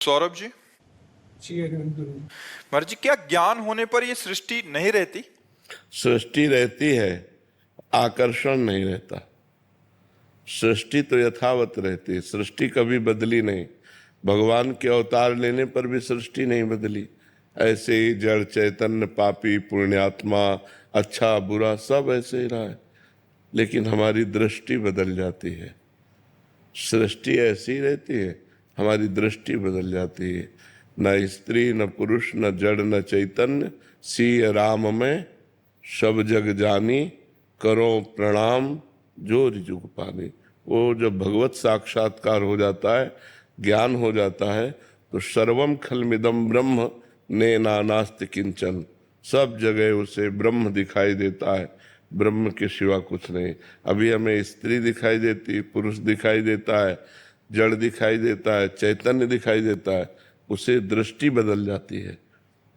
सौरभ जी, महाराज जी, क्या ज्ञान होने पर ये सृष्टि नहीं रहती? सृष्टि रहती है, आकर्षण नहीं रहता। सृष्टि तो यथावत रहती है, सृष्टि कभी बदली नहीं। भगवान के अवतार लेने पर भी सृष्टि नहीं बदली। ऐसे ही जड़ चैतन्य, पापी पुण्यात्मा, अच्छा बुरा सब ऐसे ही रहा है, लेकिन हमारी दृष्टि बदल जाती है। सृष्टि ऐसी रहती है, हमारी दृष्टि बदल जाती है। न स्त्री न पुरुष न जड़ न चैतन्य, सी राम में सब जग जानी, करो प्रणाम जो जुग पानी। वो जब भगवत साक्षात्कार हो जाता है, ज्ञान हो जाता है, तो सर्वम खलमिदम ब्रह्म ने नानास्ति किंचन, सब जगह उसे ब्रह्म दिखाई देता है, ब्रह्म के सिवा कुछ नहीं। अभी हमें स्त्री दिखाई देती, पुरुष दिखाई देता है, जड़ दिखाई देता है, चैतन्य दिखाई देता है, उसे दृष्टि बदल जाती है।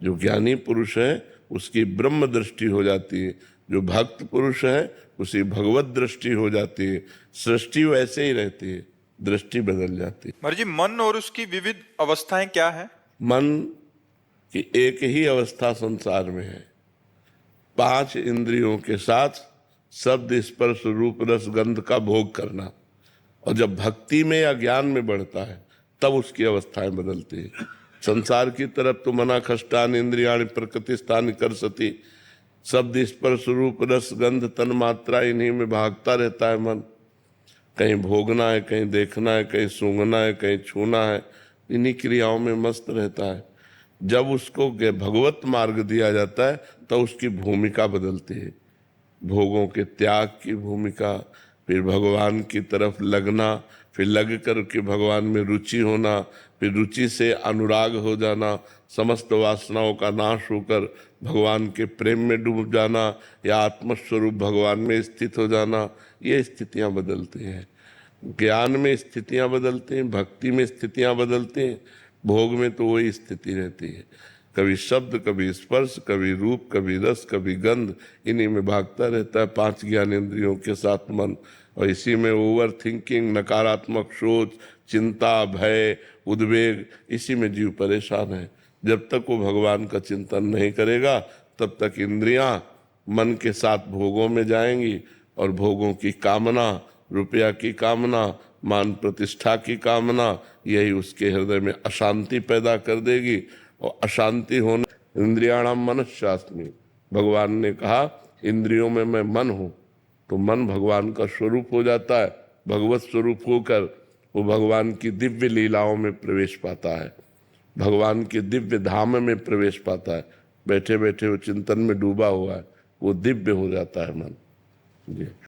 जो ज्ञानी पुरुष है उसकी ब्रह्म दृष्टि हो जाती है, जो भक्त पुरुष है उसी भगवत दृष्टि हो जाती है। सृष्टि वैसे ही रहती है, दृष्टि बदल जाती है। महाराज जी, मन और उसकी विविध अवस्थाएं क्या है? मन की एक ही अवस्था संसार में है, 5 इंद्रियों के साथ शब्द स्पर्श रूप रस गंध का भोग करना। और जब भक्ति में या ज्ञान में बढ़ता है तब उसकी अवस्थाएं बदलती है। संसार की तरफ तो मना खष्टान इंद्रियाणि प्रकृति स्थान कर सती, शब्द स्पर्श रूप रस गंध तन मात्रा, इन्हीं में भागता रहता है मन। कहीं भोगना है, कहीं देखना है, कहीं सूंघना है, कहीं छूना है, इन्हीं क्रियाओं में मस्त रहता है। जब उसको भगवत मार्ग दिया जाता है तो उसकी भूमिका बदलती है। भोगों के त्याग की भूमिका, फिर भगवान की तरफ लगना, फिर लग कर के भगवान में रुचि होना, फिर रुचि से अनुराग हो जाना, समस्त वासनाओं का नाश होकर भगवान के प्रेम में डूब जाना, या आत्मस्वरूप भगवान में स्थित हो जाना। ये स्थितियां बदलती हैं। ज्ञान में स्थितियां बदलती हैं, भक्ति में स्थितियां बदलती हैं, भोग में तो वही स्थिति रहती है। कभी शब्द, कभी स्पर्श, कभी रूप, कभी रस, कभी गंध, इन्हीं में भागता रहता है 5 ज्ञानेंद्रियों के साथ मन। और इसी में ओवर थिंकिंग, नकारात्मक सोच, चिंता, भय, उद्वेग, इसी में जीव परेशान है। जब तक वो भगवान का चिंतन नहीं करेगा तब तक इंद्रियां मन के साथ भोगों में जाएंगी, और भोगों की कामना, रुपया की कामना, मान प्रतिष्ठा की कामना, यही उसके हृदय में अशांति पैदा कर देगी। और अशांति होने इंद्रियाणाम मनश्चास्मि, भगवान ने कहा इंद्रियों में मैं मन हूँ। तो मन भगवान का स्वरूप हो जाता है, भगवत स्वरूप होकर वो भगवान की दिव्य लीलाओं में प्रवेश पाता है, भगवान के दिव्य धाम में प्रवेश पाता है। बैठे बैठे वो चिंतन में डूबा हुआ है, वो दिव्य हो जाता है मन। जी।